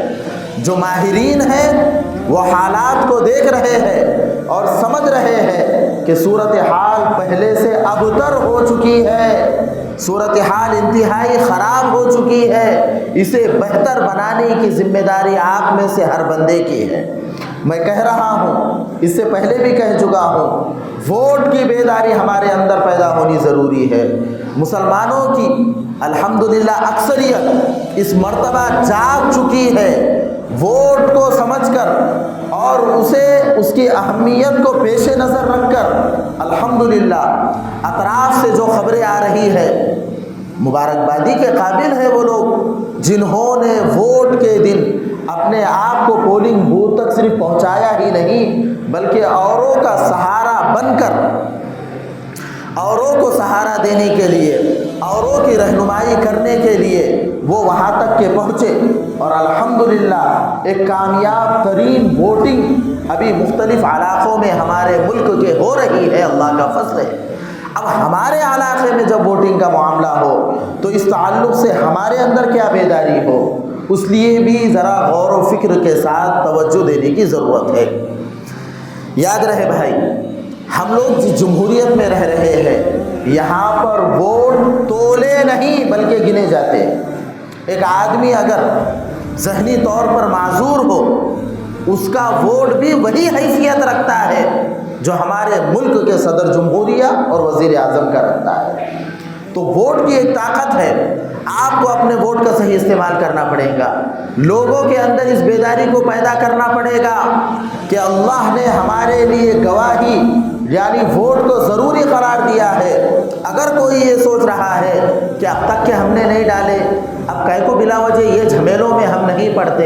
جو ماہرین ہیں وہ حالات کو دیکھ رہے ہیں اور سمجھ رہے ہیں کہ صورتحال پہلے سے ابتر ہو چکی ہے، صورتحال انتہائی خراب ہو چکی ہے، اسے بہتر بنانے کی ذمہ داری آپ میں سے ہر بندے کی ہے۔ میں کہہ رہا ہوں، اس سے پہلے بھی کہہ چکا ہوں، ووٹ کی بیداری ہمارے اندر پیدا ہونی ضروری ہے۔ مسلمانوں کی الحمدللہ اکثریت اس مرتبہ جاگ چکی ہے، ووٹ کو سمجھ کر اور اس کی اہمیت کو پیش نظر رکھ کر الحمدللہ اطراف سے جو خبریں آ رہی ہے، مبارکبادی کے قابل ہے وہ لوگ جنہوں نے ووٹ کے دن اپنے آپ کو پولنگ بوتھ تک صرف پہنچایا ہی نہیں بلکہ اوروں کا سہارا بن کر، اوروں کو سہارا دینے کے لیے، اوروں کی رہنمائی کرنے کے لیے وہ وہاں تک کے پہنچے، اور الحمدللہ ایک کامیاب ترین ووٹنگ ابھی مختلف علاقوں میں ہمارے ملک کے ہو رہی ہے، اللہ کا فضل ہے۔ اب ہمارے علاقے میں جب ووٹنگ کا معاملہ ہو تو اس تعلق سے ہمارے اندر کیا بیداری ہو، اس لیے بھی ذرا غور و فکر کے ساتھ توجہ دینے کی ضرورت ہے۔ یاد رہے بھائی، ہم لوگ جس جمہوریت میں رہ رہے ہیں یہاں پر ووٹ تولے نہیں بلکہ گنے جاتے ہیں۔ ایک آدمی اگر ذہنی طور پر معذور ہو اس کا ووٹ بھی وہی حیثیت رکھتا ہے جو ہمارے ملک کے صدر جمہوریہ اور وزیر اعظم کا رکھتا ہے۔ تو ووٹ کی ایک طاقت ہے، آپ کو اپنے ووٹ کا صحیح استعمال کرنا پڑے گا، لوگوں کے اندر اس بیداری کو پیدا کرنا پڑے گا کہ اللہ نے ہمارے لیے گواہی یعنی ووٹ کو ضروری قرار دیا ہے۔ اگر کوئی یہ سوچ رہا ہے کہ اب تک کہ ہم نے نہیں ڈالے، اب کہہ کو بلا وجہ یہ جھمیلوں میں ہم نہیں پڑتے،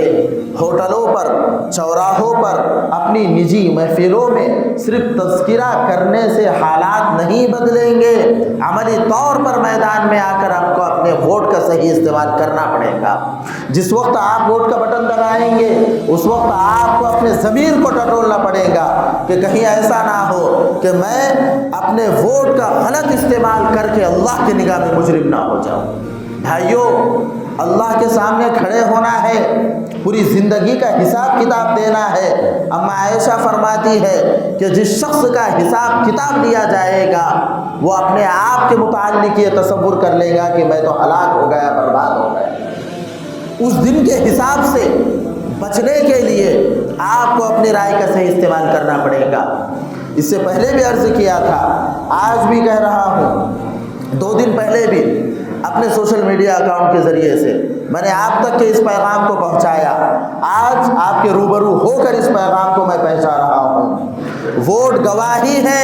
ہوٹلوں پر، چوراہوں پر، اپنی نجی محفلوں میں صرف تذکرہ کرنے سے حالات نہیں بدلیں گے، عملی طور پر میدان میں آ کر آپ کو اپنے ووٹ کا صحیح استعمال کرنا پڑے گا۔ جس وقت آپ ووٹ کا بٹن دبائیں گے اس وقت آپ کو اپنے ضمیر کو ٹٹولنا پڑے گا کہ کہیں ایسا نہ ہو کہ میں اپنے ووٹ کا غلط استعمال کر کے اللہ کی نگاہ میں مجرم نہ ہو جاؤں۔ بھائیو، اللہ کے سامنے کھڑے ہونا ہے، پوری زندگی کا حساب کتاب دینا ہے۔ اما عائشہ فرماتی ہے کہ جس شخص کا حساب کتاب دیا جائے گا وہ اپنے آپ کے متعلق یہ تصور کر لے گا کہ میں تو ہلاک ہو گیا، برباد ہو گیا۔ اس دن کے حساب سے بچنے کے لیے آپ کو اپنی رائے کا صحیح استعمال کرنا پڑے گا۔ اس سے پہلے بھی عرض کیا تھا، آج بھی کہہ رہا ہوں، 2 دن پہلے بھی اپنے سوشل میڈیا اکاؤنٹ کے ذریعے سے میں نے آپ تک کے اس پیغام کو پہنچایا۔ آج آپ کے روبرو ہو کر اس پیغام کو میں پہنچا رہا ہوں۔ ووٹ گواہی ہے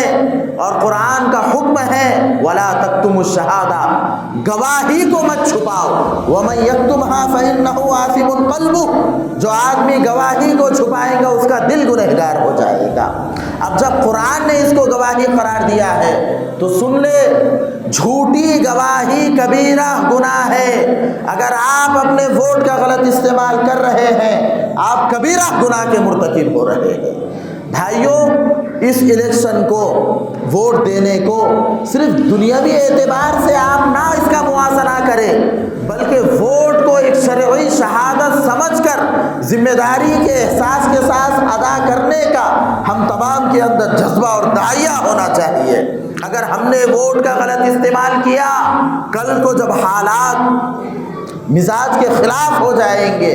اور قرآن کا حکم ہے وَلَا تَكْتُمُوا الشَّهَادَةَ، گواہی کو مت چھپاؤ، وَمَن يَكْتُمْهَا فَإِنَّهُ آثِمٌ قَلْبُهُ، جو آدمی گواہی کو چھپائے گا اس کا دل گنہگار ہو جائے گا۔ اب جب قرآن نے اس کو گواہی قرار دیا ہے تو سن لے، جھوٹی گواہی کبیرہ گناہ ہے۔ اگر آپ اپنے ووٹ کا غلط استعمال کر رہے ہیں آپ کبیرہ گناہ کے مرتکب ہو رہے ہیں۔ بھائیوں، اس الیکشن کو، ووٹ دینے کو صرف دنیاوی اعتبار سے آپ نہ اس کا موازنہ کریں بلکہ ووٹ کو ایک شرعی شہادت سمجھ کر ذمہ داری کے احساس کے ساتھ ادا کرنے کا ہم تمام کے اندر جذبہ اور داعیہ ہونا چاہیے۔ اگر ہم نے ووٹ کا غلط استعمال کیا، کل کو جب حالات مزاج کے خلاف ہو جائیں گے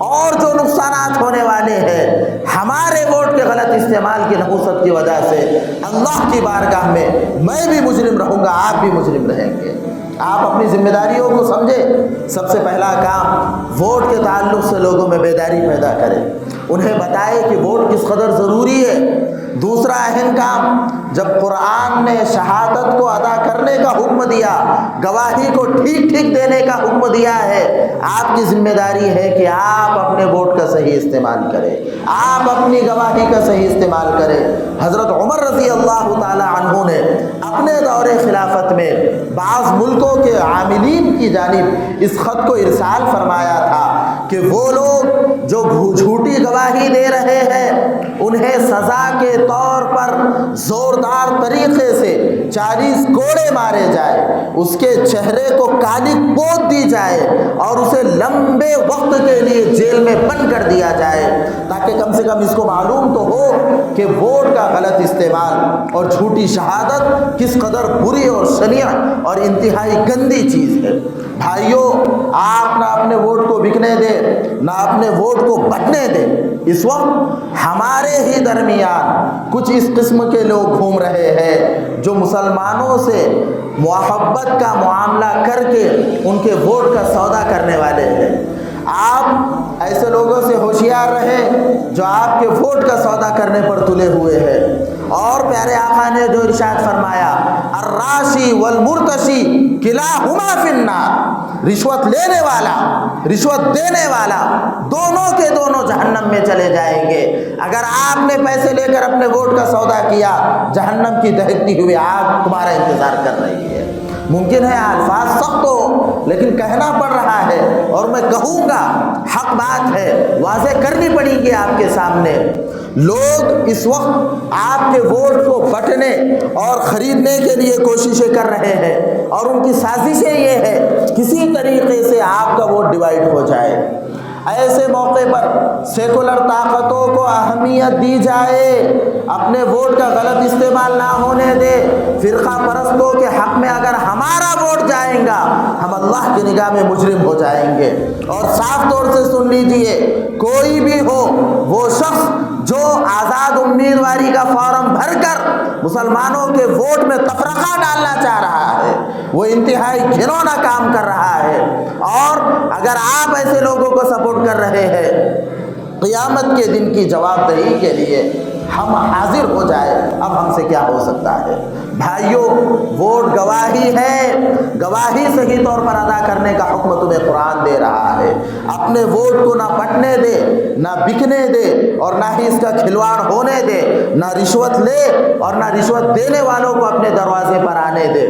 اور جو نقصانات ہونے والے ہیں ہمارے ووٹ کے غلط استعمال کی نحوست کی وجہ سے، اللہ کی بارگاہ میں بھی مجرم رہوں گا، آپ بھی مجرم رہیں گے۔ آپ اپنی ذمہ داریوں کو سمجھیں۔ سب سے پہلا کام ووٹ کے تعلق سے لوگوں میں بیداری پیدا کریں، انہیں بتائے کہ ووٹ کس قدر ضروری ہے۔ دوسرا اہم کام، جب قرآن نے شہادت کو ادا کرنے کا حکم دیا، گواہی کو ٹھیک ٹھیک دینے کا حکم دیا ہے، آپ کی ذمہ داری ہے کہ آپ اپنے ووٹ کا صحیح استعمال کریں، آپ اپنی گواہی کا صحیح استعمال کریں۔ حضرت عمر رضی اللہ تعالی عنہ نے اپنے دور خلافت میں بعض ملکوں کے عاملین کی جانب اس خط کو ارسال فرمایا تھا کہ وہ لوگ جو جھوٹی گواہی دے رہے ہیں انہیں سزا کے طور پر زوردار طریقے سے 40 کوڑے مارے جائے، اس کے چہرے کو کالی پوت دی جائے اور اسے لمبے وقت کے لیے جیل میں بند کر دیا جائے، تاکہ کم سے کم اس کو معلوم تو ہو کہ ووٹ کا غلط استعمال اور جھوٹی شہادت کس قدر بری اور شنیع اور انتہائی گندی چیز ہے۔ بھائیوں، آپ نہ اپنے ووٹ کو بکنے دیں نہ اپنے ووٹ کو بٹنے دیں۔ اس وقت ہمارے ہی درمیان کچھ اس قسم کے لوگ گھوم رہے ہیں جو مسلمانوں سے محبت کا معاملہ کر کے ان کے ووٹ کا سودا کرنے والے ہیں۔ آپ ایسے لوگوں سے ہوشیار رہیں جو آپ کے ووٹ کا سودا کرنے پر تلے ہوئے ہیں۔ اور پیارے آقا نے جو ارشاد فرمایا الراشی والمرتشی کلاہما فی النار، رشوت لینے والا رشوت دینے والا دونوں کے دونوں جہنم میں چلے جائیں گے۔ اگر آپ نے پیسے لے کر اپنے ووٹ کا سودا کیا، جہنم کی دہکتی ہوئی آگ تمہارا انتظار کر رہی ہے۔ ممکن ہے الفاظ سخت ہو، لیکن کہنا پڑ رہا ہے اور میں کہوں گا، حق بات ہے، واضح کرنی پڑے گی آپ کے سامنے۔ لوگ اس وقت آپ کے ووٹ کو بٹنے اور خریدنے کے لیے کوششیں کر رہے ہیں، اور ان کی سازشیں یہ ہے کسی طریقے سے آپ کا ووٹ ڈیوائڈ ہو جائے۔ ایسے موقع پر سیکولر طاقتوں کو اہمیت دی جائے، اپنے ووٹ کا غلط استعمال نہ ہونے دے۔ فرقہ پرستوں کے حق میں اگر ہمارا ووٹ جائیں گا، ہم اللہ کی نگاہ میں مجرم ہو جائیں گے۔ اور صاف طور سے سن لیجئے، کوئی بھی ہو وہ شخص جو آزاد امیدواری کا فارم بھر کر مسلمانوں کے ووٹ میں تفرقہ ڈالنا چاہ رہا ہے، وہ انتہائی گھنونا کام کر رہا ہے۔ اور اگر آپ ایسے لوگوں کو سپورٹ کر رہے ہیں، قیامت کے دن کی جواب دہی کے لیے ہم حاضر ہو جائے، اب ہم سے کیا ہو سکتا ہے؟ بھائیوں، ووٹ گواہی ہے، گواہی صحیح طور پر ادا کرنے کا حکم تمہیں قرآن دے رہا ہے۔ اپنے ووٹ کو نہ پٹنے دے، نہ بکنے دے، اور نہ ہی اس کا کھلواڑ ہونے دے، نہ رشوت لے اور نہ رشوت دینے والوں کو اپنے دروازے پر آنے دے۔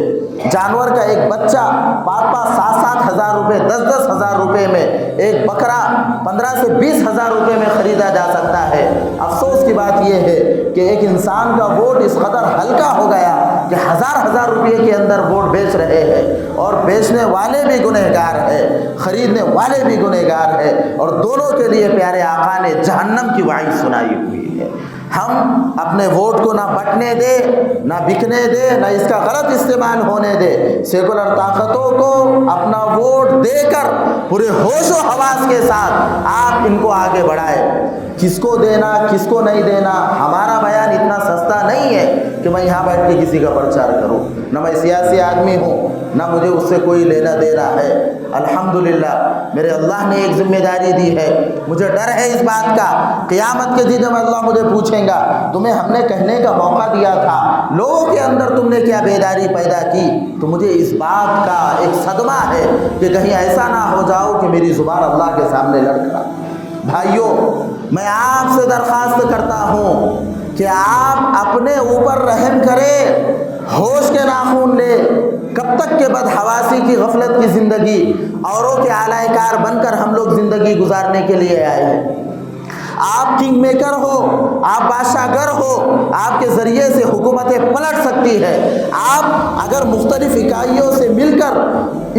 جانور کا ایک بچہ 5-7 ہزار روپے، 10 ہزار روپے میں، ایک بکرا 15 سے 20 ہزار روپے میں خریدا جا سکتا ہے۔ افسوس کی بات یہ ہے کہ ایک انسان کا ووٹ اس قدر ہلکا ہو گیا کہ ہزار روپے کے اندر ووٹ بیچ رہے ہیں، اور بیچنے والے بھی گنہگار ہیں، خریدنے والے بھی گنہگار ہیں، اور دونوں کے لیے پیارے آقا نے جہنم کی وعید سنائی ہوئی ہے۔ ہم اپنے ووٹ کو نہ بٹنے دے، نہ بکنے دے، نہ اس کا غلط استعمال ہونے دے۔ سیکولر طاقتوں کو اپنا ووٹ دے کر پورے ہوش و حواس کے ساتھ آپ ان کو آگے بڑھائیں۔ کس کو دینا، کس کو نہیں دینا، ہمارا بیان اتنا سستا نہیں ہے کہ میں یہاں بیٹھ کے کسی کا پرچار کروں۔ نہ میں سیاسی آدمی ہوں، نہ مجھے اس سے کوئی لینا دینا ہے۔ الحمدللہ میرے اللہ نے ایک ذمہ داری دی ہے، مجھے ڈر ہے اس بات کا، قیامت کے دن جب اللہ مجھے پوچھیں گا تمہیں ہم نے کہنے کا موقع دیا تھا، لوگوں کے اندر تم نے کیا بیداری پیدا کی، تو مجھے اس بات کا ایک صدمہ ہے کہ کہیں ایسا نہ ہو جاؤ کہ میری زبان اللہ کے سامنے لڑ کھڑا۔ بھائیوں، میں آپ سے درخواست کرتا ہوں کہ آپ اپنے اوپر رحم کریں، ہوش کے ناخن لے۔ کب تک کہ بدحواسی کی غفلت کی زندگی، اوروں کے اعلی کار بن کر ہم لوگ زندگی گزارنے کے لیے آئے ہیں؟ آپ کنگ میکر ہو، آپ بادشاہ گر ہو، آپ کے ذریعے سے حکومتیں پلٹ سکتی ہے۔ آپ اگر مختلف اکائیوں سے مل کر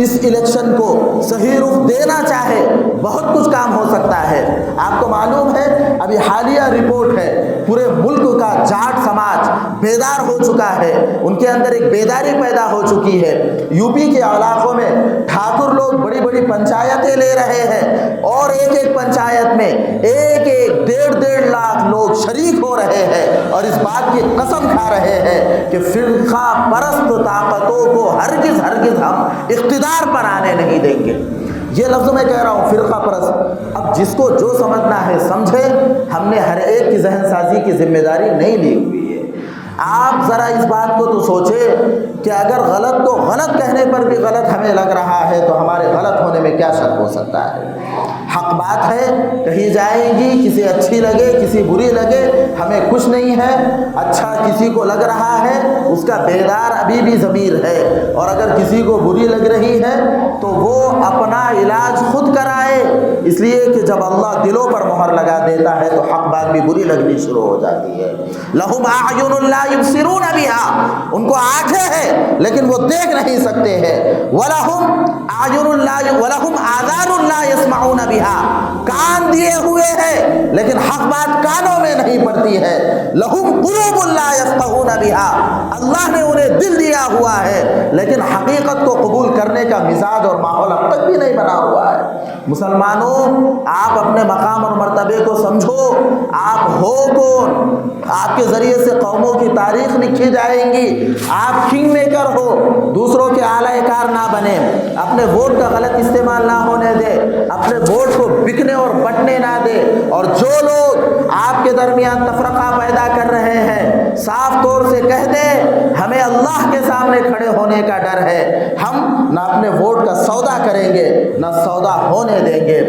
اس الیکشن کو صحیح رخ دینا چاہے، بہت کچھ کام ہو سکتا ہے۔ آپ کو معلوم ہے، ابھی حالیہ رپورٹ ہے، پورے ملک کا جاٹ سماج بیدار ہو چکا ہے، ان کے اندر ایک بیداری پیدا ہو چکی ہے۔ یو پی کے علاقوں میں ٹھاکر لوگ بڑی بڑی پنچایتیں لے رہے ہیں، اور ایک پنچایت میں 1.5 لاکھ لوگ شریک ہو رہے ہیں، اور اس بات کی قسم کھا رہے ہیں کہ فرقہ پرست طاقتوں کو ہرگز ہم اقتدار پر آنے نہیں دیں گے۔ یہ لفظ میں کہہ رہا ہوں، فرقہ پرست۔ اب جس کو جو سمجھنا ہے سمجھے، ہم نے ہر ایک کی ذہن سازی کی ذمہ داری نہیں لی ہوئی ہے۔ آپ ذرا اس بات کو تو سوچیں کہ اگر غلط کو غلط کہنے پر بھی غلط ہمیں لگ رہا ہے، تو ہمارے غلط ہونے میں کیا شک ہو سکتا ہے؟ حق بات ہے، کہی جائے گی، کسی اچھی لگے کسی بری لگے، ہمیں کچھ نہیں ہے۔ اچھا کسی کو لگ رہا ہے، اس کا بیدار ابھی بھی ضمیر ہے، اور اگر کسی کو بری لگ رہی ہے تو وہ اپنا علاج خود کرائے، اس لیے کہ جب اللہ دلوں پر مہر لگا دیتا ہے تو حق بات بھی بری لگنی شروع ہو جاتی ہے۔ لہم اعین لا یبصرون بہا، ان کو آنکھیں ہیں لیکن وہ دیکھ نہیں سکتے ہیں۔ ولہم آذان لا یسمعون بہا، کان دیے ہوئے ہیں لیکن حق بات کانوں میں نہیں پڑتی ہے۔ لہم قلوب لا یفقہون بہا، اللہ نے انہیں دل دیا ہوا ہے لیکن حقیقت کو قبول کرنے کا مزاج اور ماحول اب تک بھی نہیں بنا ہوا ہے۔ مسلمانوں، آپ اپنے مقام اور مرتبے کو سمجھو، آپ ہو کون؟ آپ کے ذریعے سے قوموں کی تاریخ لکھی جائیں گی۔ آپ کنگ میکر ہو، دوسروں کے اعلی کار نہ بنے, اپنے ووٹ کا غلط استعمال نہ ہونے دے, اپنے ووٹ کو بکنے اور بٹنے نہ دے. اور جو لوگ آپ کے درمیان تفرقہ پیدا کر رہے ہیں, صاف طور سے کہہ دے ہمیں اللہ کے سامنے کھڑے ہونے کا ڈر ہے, ہم نہ اپنے ووٹ کا سودا کریں گے نہ سودا ہونے دیں گے.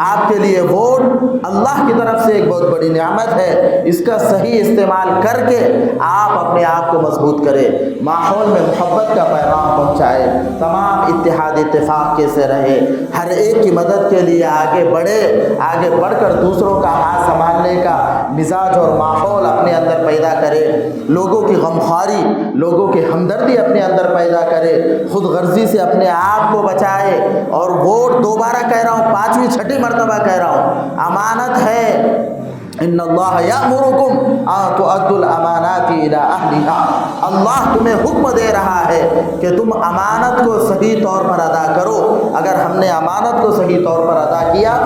آپ کے لیے ووٹ اللہ کی طرف سے ایک بہت بڑی نعمت ہے, اس کا صحیح استعمال کر کے آپ اپنے آپ کو مضبوط کریں, ماحول میں محبت کا پیغام پہنچائے, تمام اتحاد اتفاق کے سے رہے, ہر ایک کی مدد کے لیے آگے بڑھے, آگے بڑھ کر دوسروں کا ہاتھ سنبھالنے کا مزاج اور ماحول اپنے اندر پیدا کرے, لوگوں کی غمخواری, لوگوں کی ہمدردی اپنے اندر پیدا کرے, خود غرضی سے اپنے آپ کو بچائے. اور ووٹ دوبارہ کہہ رہا ہوں, 5ویں 6ٹھی مرتبہ کہہ رہا ہوں, امانت ہے. ان اللہ یأمرکم ان تؤدوا الامانات الی اہلھا, اللہ تمہیں حکم دے رہا ہے کہ تم امانت کو صحیح طور پر ادا کرو. اگر ہم نے امانت کو صحیح طور پر ادا کیا,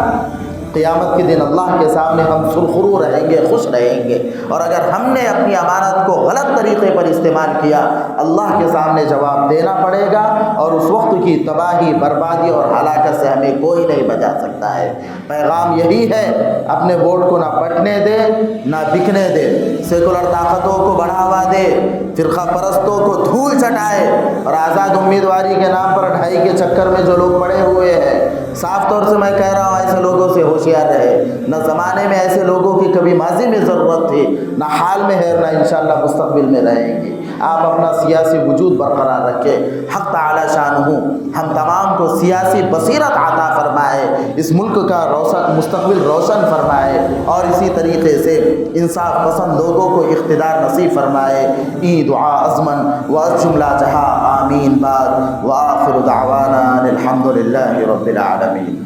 قیامت کے دن اللہ کے سامنے ہم سرخرو رہیں گے, خوش رہیں گے. اور اگر ہم نے اپنی امانت کو غلط طریقے پر استعمال کیا, اللہ کے سامنے جواب دینا پڑے گا, اور اس وقت کی تباہی, بربادی اور ہلاکت سے ہمیں کوئی نہیں بچا سکتا ہے. پیغام یہی ہے, اپنے ووٹ کو نہ بٹنے دے نہ بکنے دے, سیکولر طاقتوں کو بڑھاوا دے, فرقہ پرستوں کو دھول چٹائے, اور آزاد امیدواری کے نام پر 2.5 کے چکر میں جو لوگ پڑے ہوئے ہیں, صاف طور سے میں کہہ رہا ہوں ایسے لوگوں سے ہوشیار رہے. نہ زمانے میں ایسے لوگوں کی کبھی ماضی میں ضرورت تھی, نہ حال میں ہے, نہ انشاءاللہ مستقبل میں رہیں گی. آپ اپنا سیاسی وجود برقرار رکھیں. حق تعالی شانہ ہم تمام کو سیاسی بصیرت عطا فرمائے, اس ملک کا مستقبل روشن فرمائے, اور اسی طریقے سے انصاف پسند لوگوں کو اقتدار نصیب فرمائے. ای دعا ازمن و جملہ جہاں آمین. بعد وآخر دعوانا الحمد للہ رب العالمین.